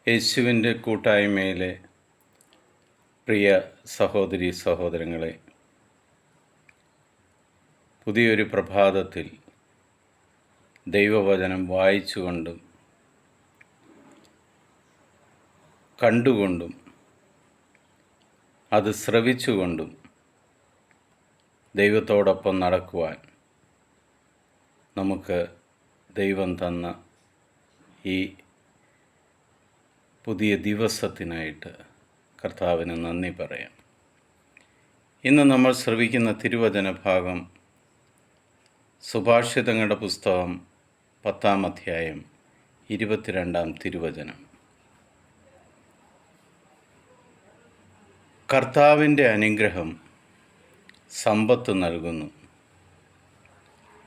യേശുവിൻ്റെ കൂട്ടായ്മയിലെ പ്രിയ സഹോദരി സഹോദരങ്ങളെ, പുതിയൊരു പ്രഭാതത്തിൽ ദൈവവചനം വായിച്ചുകൊണ്ടും കണ്ടുകൊണ്ടും അത് ശ്രവിച്ചുകൊണ്ടും ദൈവത്തോടൊപ്പം നടക്കുവാൻ നമുക്ക് ദൈവം തന്ന ഈ പുതിയ ദിവസത്തിനായിട്ട് കർത്താവിന് നന്ദി പറയാം. ഇന്ന് നമ്മൾ ശ്രവിക്കുന്ന തിരുവചന ഭാഗം സുഭാഷിതങ്ങളുടെ പുസ്തകം 10-ാം അധ്യായം 22-ാം തിരുവചനം. കർത്താവിൻ്റെ അനുഗ്രഹം സമ്പത്ത് നൽകുന്നു,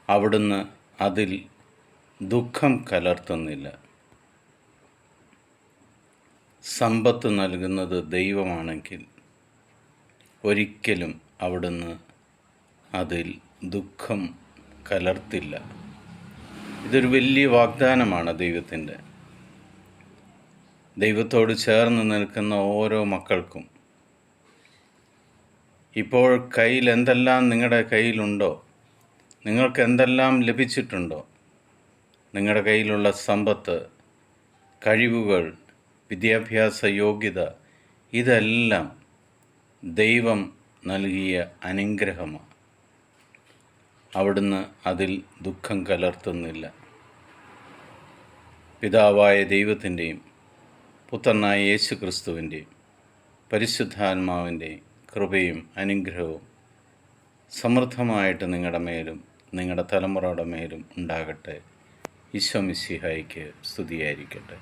അവിടുന്ന് അതിൽ ദുഃഖം കലർത്തുന്നില്ല. സമ്പത്ത് നൽകുന്നത് ദൈവമാണെങ്കിൽ ഒരിക്കലും അവിടുന്ന് അതിൽ ദുഃഖം കലർത്തില്ല. ഇതൊരു വലിയ വാഗ്ദാനമാണ് ദൈവത്തിൻ്റെ. ദൈവത്തോട് ചേർന്ന് നിൽക്കുന്ന ഓരോ മക്കൾക്കും ഇപ്പോൾ കയ്യിൽ എന്തെല്ലാം നിങ്ങളുടെ കയ്യിലുണ്ടോ, നിങ്ങൾക്ക് എന്തെല്ലാം ലഭിച്ചിട്ടുണ്ടോ, നിങ്ങളുടെ കയ്യിലുള്ള സമ്പത്ത്, കഴിവുകൾ, വിദ്യാഭ്യാസ യോഗ്യത, ഇതെല്ലാം ദൈവം നൽകിയ അനുഗ്രഹമാണ്. അവിടുന്ന് അതിൽ ദുഃഖം കലർത്തുന്നില്ല. പിതാവായ ദൈവത്തിൻ്റെയും പുത്രനായ യേശു ക്രിസ്തുവിൻ്റെയും പരിശുദ്ധാത്മാവിൻ്റെയും കൃപയും അനുഗ്രഹവും സമൃദ്ധമായിട്ട് നിങ്ങളുടെ മേലും നിങ്ങളുടെ തലമുറയുടെ മേലും ഉണ്ടാകട്ടെ. ഈശോ മിശിഹായ്ക്ക് സ്തുതിയായിരിക്കട്ടെ.